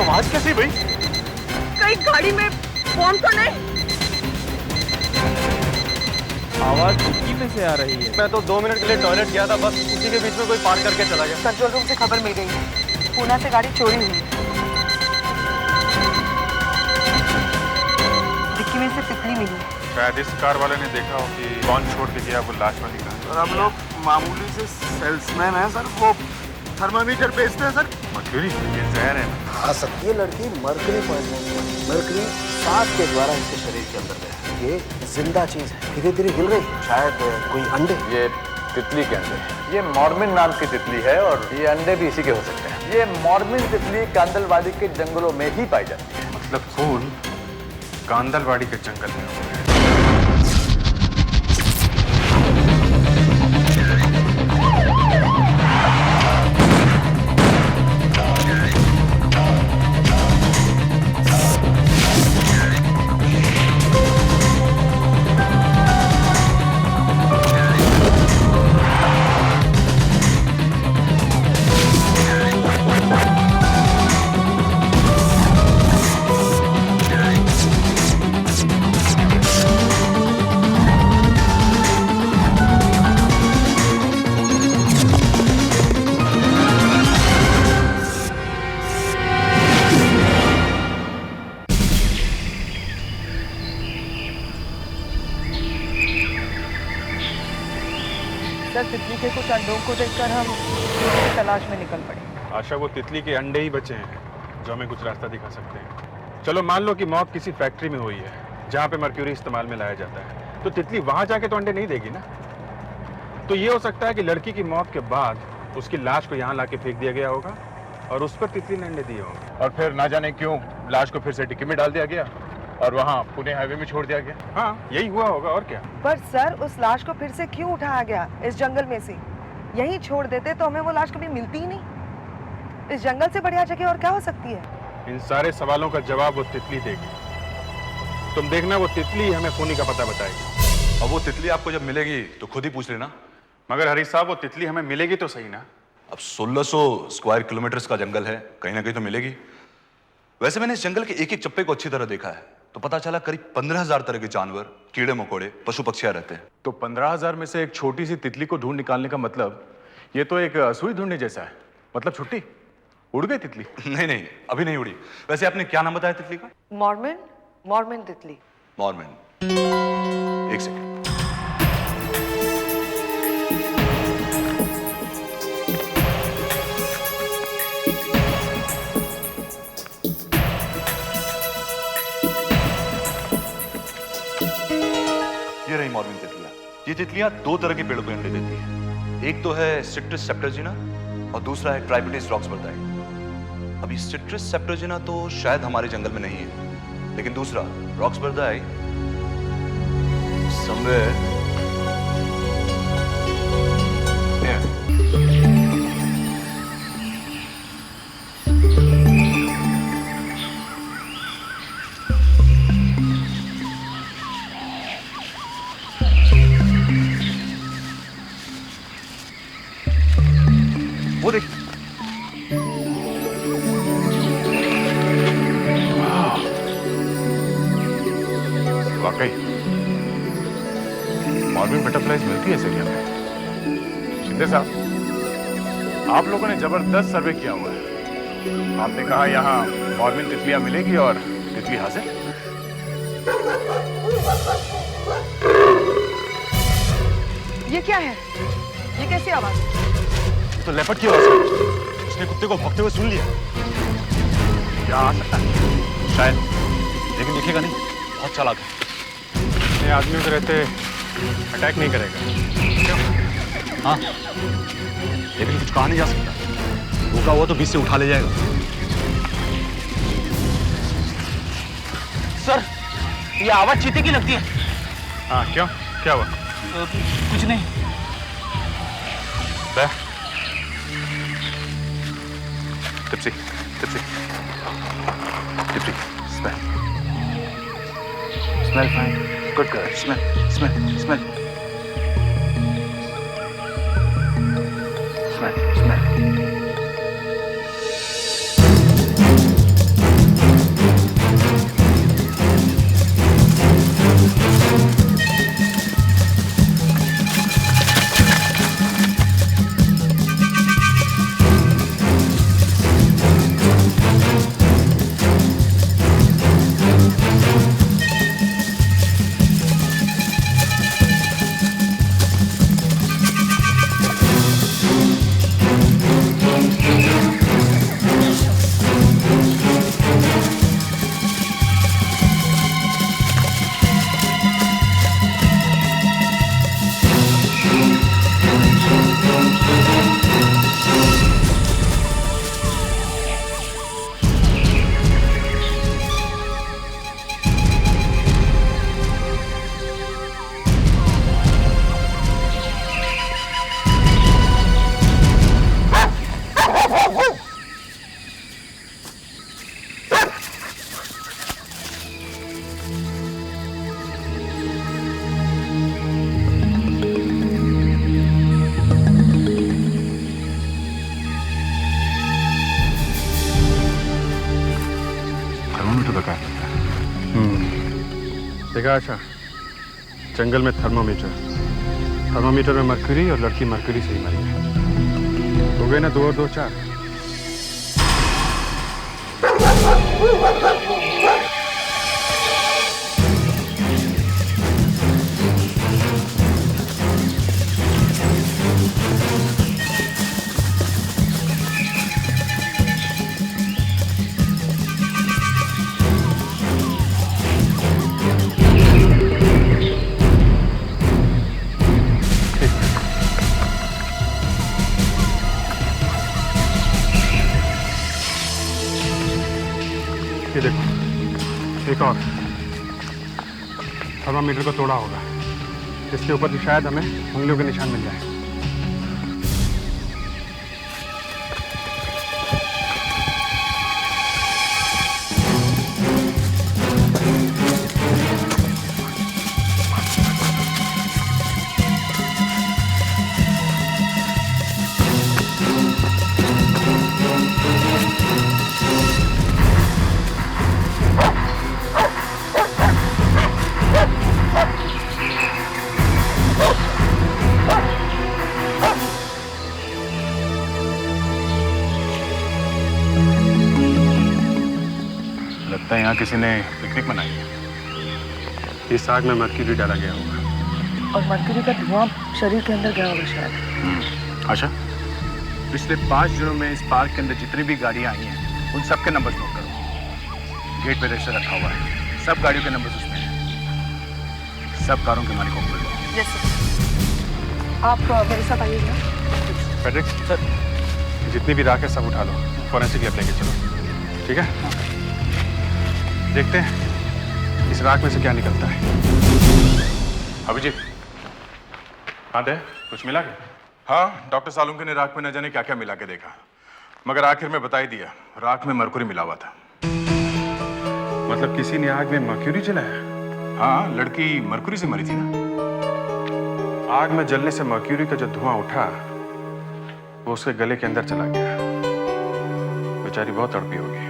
आवाज कैसी भाई? कहीं गाड़ी में बॉम्ब तो नहीं? आवाज डिक्की में से आ रही है। मैं तो 2 मिनट के लिए टॉयलेट गया था, बस उसी के बीच में कोई पार करके चला गया। कंट्रोल रूम से खबर मिल गई है, पूना से गाड़ी चोरी हुई है। डिक्की में से तितली मिली है। शायद इस कार वाले ने देखा हो कि कौन छोड़ के गया वो लाश वाली कार। और हम लोग मामूली से सेल्समैन हैं सर, वो थर्मामीटर बेचते हैं सर। मर्क्यूरी, ये जहर है। आ सकती है लड़की मर्करी पॉइजन। मर्करी सांस के द्वारा इसके शरीर के अंदर गया। ये जिंदा चीज है, धीरे धीरे हिल रही है, शायद कोई अंडे। ये तितली के अंडे। ये मॉर्मिन नाम की तितली है और ये अंडे भी इसी के हो सकते हैं। ये मॉर्मिन तितली कांदलवाड़ी के जंगलों में ही पाई जाती है। मतलब खून कांदलवाड़ी के जंगल में हुआ है। सर, तितली के कुछ अंडों को देखकर हम उसकी तलाश में निकल पड़े। आशा, वो तितली के अंडे ही बचे हैं जो हमें कुछ रास्ता दिखा सकते हैं। चलो मान लो कि मौत किसी फैक्ट्री में हुई है जहाँ पे मर्क्यूरी इस्तेमाल में लाया जाता है, तो तितली वहां जाके तो अंडे नहीं देगी ना। तो ये हो सकता है कि लड़की की मौत के बाद उसकी लाश को यहाँ लाके फेंक दिया गया होगा और उस पर तितली ने अंडे दिए होंगे। और फिर ना जाने क्यों लाश को फिर से डिक्की में डाल दिया गया और वहाँ पुणे हाईवे में छोड़ दिया गया। हाँ, यही हुआ होगा और क्या। पर सर, उस लाश को फिर से क्यों उठाया गया इस जंगल में से? यहीं छोड़ देते तो हमें वो लाश कभी मिलती ही नहीं। इस जंगल से बढ़िया जगह और क्या हो सकती है? इन सारे सवालों का जवाब वो तितली देगी। तुम देखना, वो तितली हमें खूनी का पता बताएगी। अब वो तितली आपको जब मिलेगी तो खुद ही पूछ लेना। मगर हरीश साहब, वो तितली हमें मिलेगी तो सही ना। अब 1600 स्क्वायर किलोमीटर का जंगल है, कहीं ना कहीं तो मिलेगी। वैसे मैंने इस जंगल के एक एक चप्पे को अच्छी तरह देखा है, तो पता चला करीब 15,000 तरह के जानवर, कीड़े मकोड़े, पशु पक्षियां रहते हैं। तो 15,000 में से एक छोटी सी तितली को ढूंढ निकालने का मतलब, ये तो एक सुई ढूंढने जैसा है। मतलब छुट्टी, उड़ गई तितली? नहीं नहीं, अभी नहीं उड़ी। वैसे आपने क्या नाम बताया तितली का? मॉर्मन। मॉर्मन तितली। मॉर्मन। एक सेकेंड। ये रही मॉर्मन तितलियां। ये तितलियां 2 तरह के पेड़ों पे अंडे देती हैं। एक तो है सिट्रस सेप्टर्जिना और दूसरा है ट्राइबिटिस रॉक्सबर्दाई। अभी सिट्रस सेप्टर्जिना तो शायद हमारे जंगल में नहीं है, लेकिन दूसरा रॉक्सबर्दाई समवेयर वो देख। वाकई मॉर्मन बटरफ्लाइज मिलती है इस एरिया में। शिंदे साहब, आप लोगों ने जबरदस्त सर्वे किया हुआ है। आपने कहा यहाँ मॉर्मन तितलियां मिलेगी और तितली हाजिर। ये क्या है? ये कैसी आवाज? तो लेपर्ड की आवाज है। उसने कुत्ते को भौंकते हुए सुन लिया। क्या आ सकता है? शायद, लेकिन दिखेगा नहीं। बहुत चालाक है। इतने आदमियों के रहते अटैक नहीं करेगा। क्यों? हाँ, लेकिन कुछ कहा नहीं जा सकता। भूखा हुआ तो बीच से उठा ले जाएगा। सर, ये आवाज चीते की लगती है। हाँ, क्यों? क्या हुआ? कुछ नहीं। Tipsy, tipsy, tipsy, smell, smell fine, good girl, smell, smell, smell, smell, smell. बेकार लगता है। देखा अच्छा, जंगल में थर्मामीटर में मरकरी और लड़की मरकरी से ही मरी है। हो गए ना 2 और 2 4। ये देखो, एक और थर्मामीटर को तोड़ा होगा। इसके ऊपर भी शायद हमें उंगलियों के निशान मिल जाए। लगता है यहाँ किसी ने पिकनिक मनाई है। इस आग में मरकरी डाला गया होगा। और मरकरी का धुआं शरीर के अंदर गया होगा शायद। अच्छा, पिछले 5 दिनों में इस पार्क के अंदर जितनी भी गाड़ियां आई हैं, उन सबके नंबर्स नोट करो। गेट पे रजिस्टर रखा हुआ है, सब गाड़ियों के नंबर्स उसमें हैं। सब कारों के मालिकों को बुलाओ। Yes sir. आप मेरे साथ आइएगा। पैट्रिक सर, जितनी भी राख है सब उठा लो, फॉरेंसिक लैब लेके चलो। ठीक है, देखते हैं इस राख में से क्या निकलता है। अभिजीत, हाँ दे, कुछ मिला क्या? हाँ, डॉक्टर सालुंके ने राख में न जाने क्या क्या मिला के देखा, मगर आखिर में बता ही दिया, राख में मरकुरी मिला हुआ था। मतलब किसी ने आग में मर्क्यूरी जलाया? हाँ, लड़की मरकुरी से मरी थी ना। आग में जलने से मर्क्यूरी का जो धुआं उठा वो उसके गले के अंदर चला गया। बेचारी बहुत तड़पी होगी।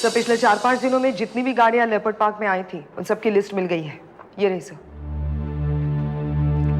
सर पिछले 4-5 दिनों में जितनी भी गाड़ियां लेपर्ड पार्क में आई थी उन सबकी लिस्ट मिल गई है। ये रही सर।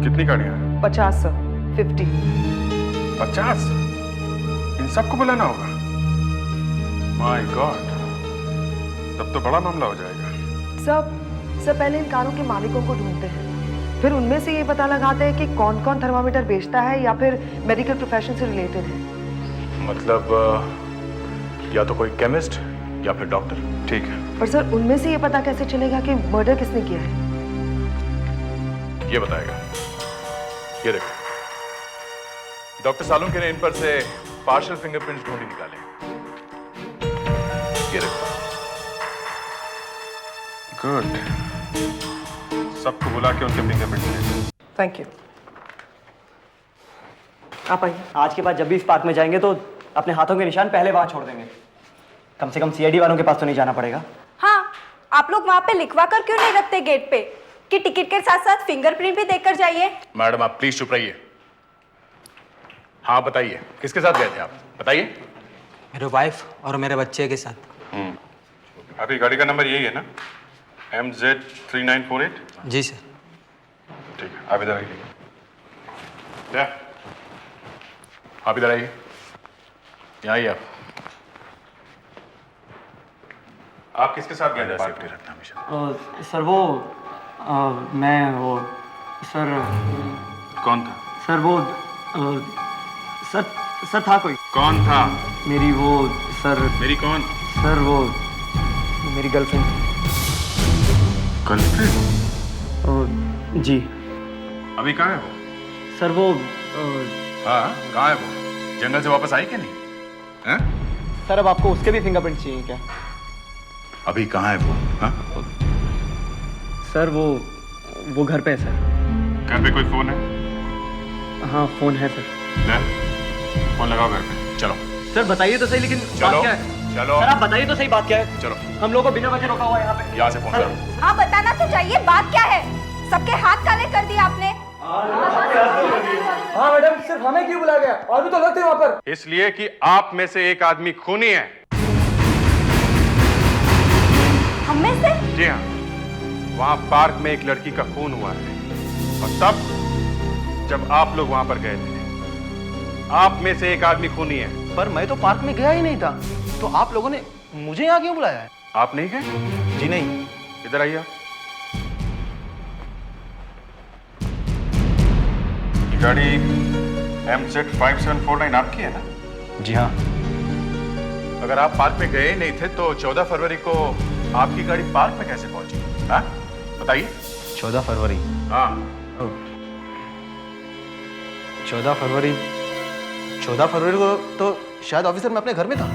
कितनी गाड़ियां? 50 सर। 50। 50? इन सबको बुलाना होगा? माय गॉड, तब तो बड़ा मामला हो जाएगा। सर पहले इन कारों के मालिकों को ढूंढते हैं, फिर उनमें से ये पता लगाते हैं कि कौन कौन थर्मामीटर बेचता है या फिर मेडिकल प्रोफेशन से रिलेटेड है। मतलब या तो कोई केमिस्ट या फिर डॉक्टर। ठीक है, पर सर उनमें से ये पता कैसे चलेगा कि मर्डर किसने किया है? ये बताएगा। ये देखो, डॉक्टर सालुंके ने इन पर से पार्शियल फिंगरप्रिंट्स ढूंढ निकाले। ये देखो। गुड, सबको बुला के उनके फिंगरप्रिंट ले। Thank you. आप आइए। आज के बाद जब भी इस पार्क में जाएंगे तो अपने हाथों के निशान पहले वहां छोड़ देंगे। कम से कम सीआईडी वालों के पास तो नहीं जाना पड़ेगा। हाँ, आप लोग वहाँ पे लिखवा कर क्यों नहीं रखते गेट पे कि टिकट के साथ साथ फिंगरप्रिंट भी देकर जाइए? मैडम, आप प्लीज चुप रहिए। हाँ बताइए, किसके साथ गए थे आप? बताइए। मेरे वाइफ और मेरे बच्चे के साथ। आपकी गाड़ी का नंबर यही है ना? MZ3948? जी सर। ठीक है, आप इधर आइए। क्या? आप इधर आइए। यहाँ आइए आप। आप किसके साथ गए थे? सेफ्टी रखना हमेशा। सर वो मैं वो सर। कौन था? सर वो सर था कोई। कौन था? मेरी वो सर। मेरी कौन? सर वो मेरी गर्लफ्रेंड। गर्लफ्रेंड? जी। अभी कहाँ है वो? सर वो हाँ, कहाँ है वो? जंगल से वापस आई कि नहीं? हैं? सर अब आपको उसके भी फिंगरप्रिंट चाहिए क्या? अभी कहाँ है वो? हाँ? सर वो घर पे है सर। घर पे कोई फोन है? हाँ फोन है सर। ले, फोन लगाओ घर पे। चलो। सर बताइए तो सही, लेकिन बात क्या है? चलो। सर आप बताइए तो सही, बात क्या है? चलो। हम लोगों को बिना वजह रोका हुआ है यहाँ पे। यहाँ से फोन करो। हाँ बताना तो चाहिए, बात क्या है? सबके हाथ काले कर दिए आपने। हाँ मैडम, सिर्फ हमें क्यों बुलाया गया? और भी तो लोग थे वहाँ पर। इसलिए कि आप में से एक आदमी खूनी है। हम में से? जी हाँ, वहां पार्क में एक लड़की का खून हुआ है और तब जब आप लोग वहां पर गए थे, आप में से एक आदमी खूनी है। पर मैं तो पार्क में गया ही नहीं था, तो आप लोगों ने मुझे यहाँ क्यों बुलाया है? आप नहीं गए? जी नहीं। इधर आइए आप। ये गाड़ी MZ5749 आपकी है ना? जी हाँ। अगर आप पार्क में गए नहीं थे तो 14 फरवरी को आपकी गाड़ी पार्क में कैसे पहुंची? हाँ, बताइए। 14 फरवरी। हाँ, 14 फरवरी को तो शायद ऑफिसर मैं अपने घर में था।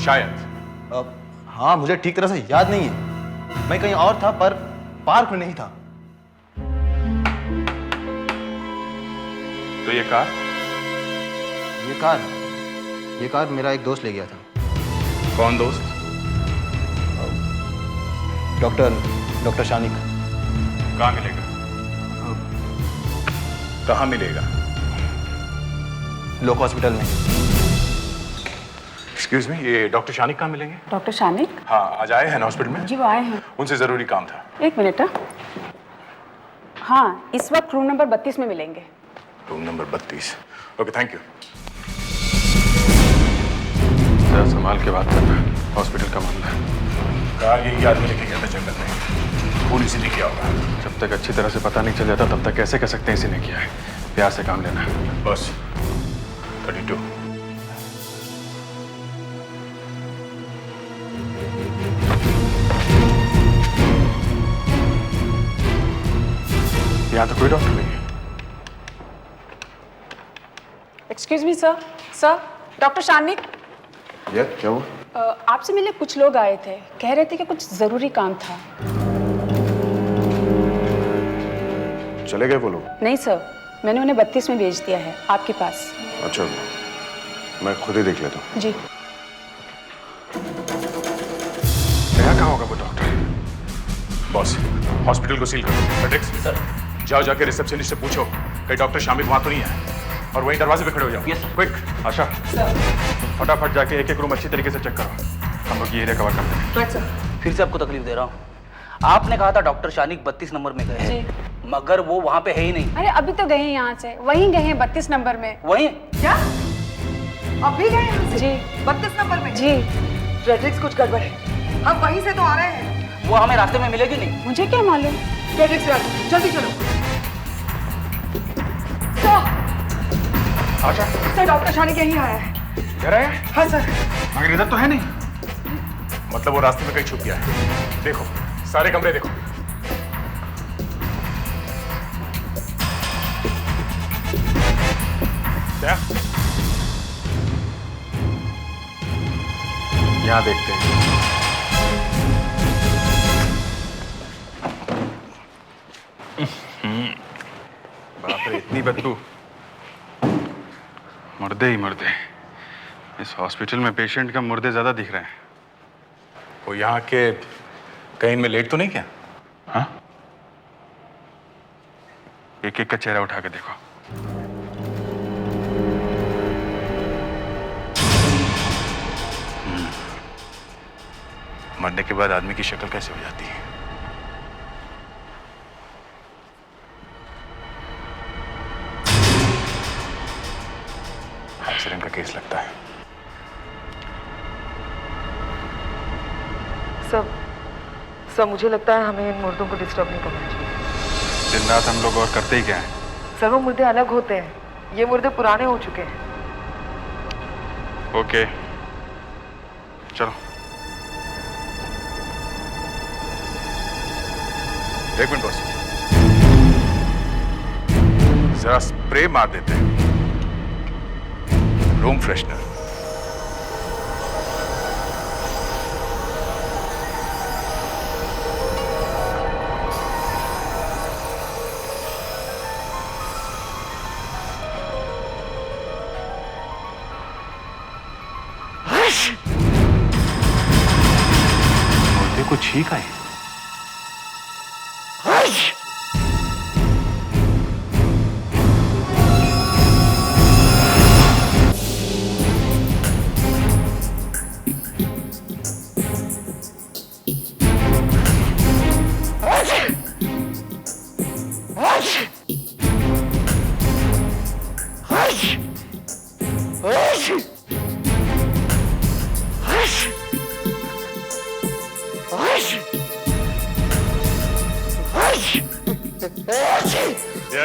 शायद। हाँ, मुझे ठीक तरह से याद नहीं है। मैं कहीं और था, पर पार्क में नहीं था। तो ये कार? ये कार मेरा एक दोस्त ले गया था। कौन दोस्त? डॉक्टर शानिक। कहाँ मिलेगा? कहाँ मिलेगा? लोक हॉस्पिटल में। एक्सक्यूज मी, ये डॉक्टर शानिक कहाँ मिलेंगे? डॉक्टर शानिक? हाँ, आज आए हैं ना हॉस्पिटल में? जी वो आए हैं। उनसे जरूरी काम था। एक मिनट। हाँ, इस वक्त रूम नंबर 32 में मिलेंगे। Room number 32। Okay, thank you. जरा संभाल के बात करना, हॉस्पिटल का मामला है। कार यही आदमी लेके गया था जंगल में, खून इसी ने किया होगा। जब तक अच्छी तरह से पता नहीं चल जाता तब तक कैसे कह सकते हैं इसी ने किया है। प्यार से काम लेना है। बस 32। यहाँ तो कोई डॉक्टर नहीं है। Excuse me sir. Sir, doctor Shanik. क्या हुआ? आपसे मिलने कुछ लोग आए थे, कह रहे थे कि कुछ जरूरी काम था। चले गए वो लोग? नहीं सर, मैंने उन्हें 32 में भेज दिया है, आपके पास। अच्छा, मैं खुद ही देख लेता हूँ। जी। गया कहाँ होगा वो डॉक्टर? बॉस, हॉस्पिटल को सील करो। पेट्रिक्स, सर, जाओ जाके रिसेप्शनिस्ट से पूछो कि डॉक्टर शामिक वहां तो नहीं है, और वहीं दरवाजे पे खड़े हो जाओ। Yes sir. क्विक। आशा, फटाफट जाके एक एक रूम अच्छी तरीके से चेक करो। हम लोग ये एरिया कवर करते हैं। Right sir. फिर से आपको तकलीफ दे रहा हूँ। आपने कहा था डॉक्टर शानिक 32 नंबर में गए हैं, मगर वो वहाँ पे है ही नहीं। अरे अभी तो गए हैं यहाँ से, वहीं गए हैं 32 नंबर में। वहीं? क्या अभी गए यहाँ से? जी। 32 नंबर में? जी। फ्रेडरिक्स, कुछ गड़बड़ है। हम वहीं से तो आ रहे हैं। वो हमें रास्ते में मिलेगी नहीं। मुझे क्या मालूम। फ्रेडरिक्स, जल्दी चलो। आशा, सर, डॉक्टर शानिक यहीं आया है। इधर आया? हाँ सर। मगर इधर तो है नहीं। मतलब वो रास्ते में कहीं छुप गया है। देखो, सारे कमरे देखो। क्या? यहाँ देखते हैं। बाप रे, इतनी बदबू। मुर्दे ही मुर्दे। इस हॉस्पिटल में पेशेंट का मुर्दे ज्यादा दिख रहे हैं। वो यहाँ के कहीं में लेट तो नहीं क्या? हाँ? एक एक का चेहरा उठा के देखो। मरने के बाद आदमी की शक्ल कैसे हो जाती है? एक्सीडेंट का केस लगता है। सर, मुझे लगता है हमें इन मुर्दों को डिस्टर्ब नहीं करना चाहिए। दिन रात हम लोग और करते ही क्या है? सर, वो मुर्दे अलग होते हैं, ये मुर्दे पुराने हो चुके हैं। ओके, चलो। एक मिनट बॉस, जरा स्प्रे मार देते हैं, रूम फ्रेशनर। मुर्दे को छींक आए।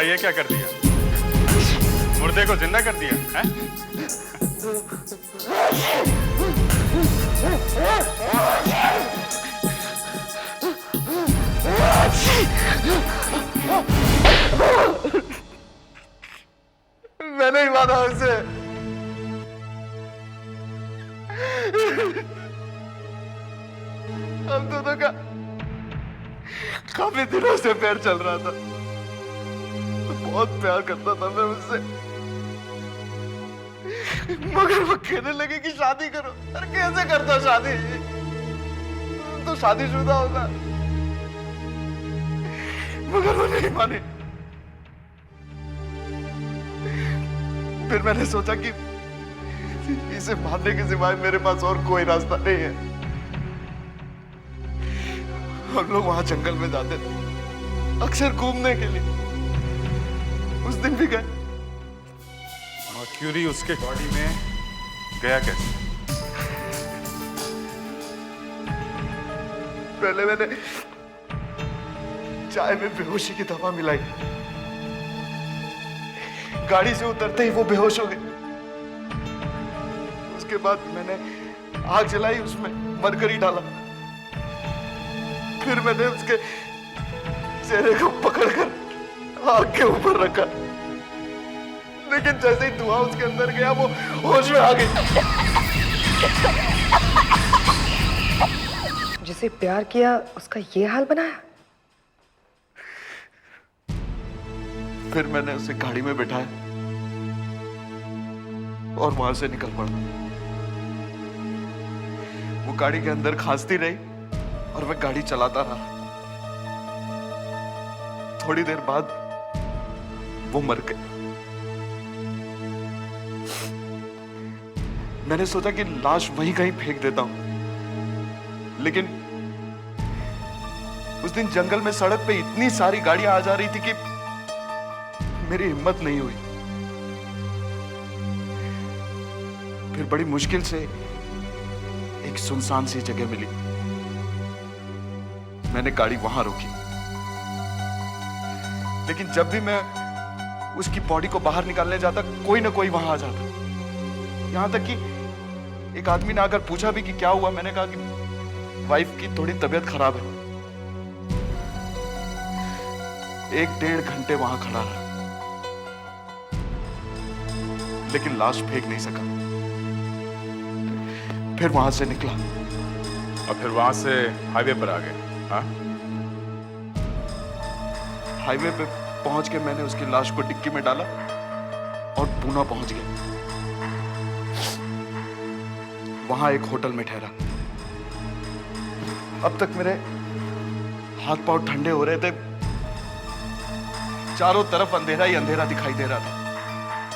ये क्या कर दिया? मुर्दे को जिंदा कर दिया है? मैंने ही माना उसे। हम दोनों का काफी दिनों से प्यार चल रहा था। बहुत प्यार करता था मैं उससे, मगर वो कहने लगे कि शादी करो। अरे कैसे करता शादी? तो शादीशुदा होगा। मगर वो नहीं माने। फिर मैंने सोचा कि इसे मारने के सिवाय मेरे पास और कोई रास्ता नहीं है। हम लोग वहां जंगल में जाते थे अक्सर घूमने के लिए। उस दिन भी गए। मर्क्यूरी उसके बॉडी में गया कैसे? पहले मैंने चाय में बेहोशी की दवा मिलाई। गाड़ी से उतरते ही वो बेहोश हो गए। उसके बाद मैंने आग जलाई, उसमें मरकरी डाला। फिर मैंने उसके चेहरे को पकड़कर आग के ऊपर रखा, लेकिन जैसे ही धुआं उसके अंदर गया वो होश में आ गई। जिसे प्यार किया उसका ये हाल बनाया। फिर मैंने उसे गाड़ी में बिठाया और वहां से निकल पड़ा। वो गाड़ी के अंदर खांसती रही और मैं गाड़ी चलाता रहा। थोड़ी देर बाद वो मर गई। मैंने सोचा कि लाश वहीं कहीं फेंक देता हूं, लेकिन उस दिन जंगल में सड़क पे इतनी सारी गाड़ियां आ जा रही थी कि मेरी हिम्मत नहीं हुई। फिर बड़ी मुश्किल से एक सुनसान सी जगह मिली। मैंने गाड़ी वहां रोकी, लेकिन जब भी मैं उसकी बॉडी को बाहर निकालने जाता कोई ना कोई वहां आ जाता। यहां तक कि एक आदमी ने आकर पूछा भी कि क्या हुआ। मैंने कहा कि वाइफ की थोड़ी तबीयत खराब है। 1-1.5 घंटे वहां खड़ा रहा, लेकिन लाश फेंक नहीं सका। फिर वहां से निकला और फिर वहां से हाईवे पर आ गए। हाँ? हाईवे पे पहुंच के मैंने उसकी लाश को डिक्की में डाला और पूना पहुंच गया। वहां एक होटल में ठहरा। अब तक मेरे हाथ पांव ठंडे हो रहे थे। चारों तरफ अंधेरा ही अंधेरा दिखाई दे रहा था।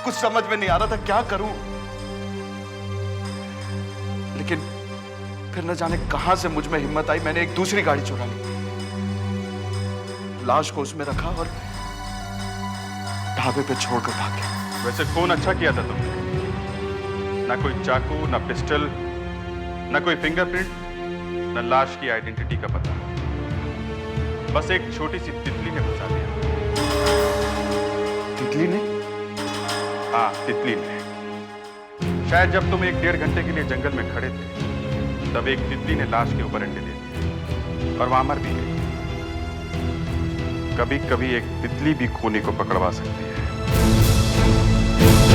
कुछ समझ में नहीं आ रहा था क्या करूं। लेकिन फिर न जाने कहां से मुझ में हिम्मत आई। मैंने एक दूसरी गाड़ी चुरा ली, लाश को उसमें रखा और ढाबे पे छोड़कर भाग गया। वैसे खून अच्छा किया था तुमने। ना कोई चाकू, ना पिस्टल, ना कोई फिंगरप्रिंट, ना लाश की आइडेंटिटी का पता। बस एक छोटी सी तितली ने फंसा दिया। तितली ने? हाँ, तितली ने। शायद जब तुम 1-1.5 घंटे के लिए जंगल में खड़े थे, तब एक तितली ने लाश के ऊपर अंडे दे दिए और वहां मर भी गई। कभी कभी एक तितली भी खूनी को पकड़वा सकती है।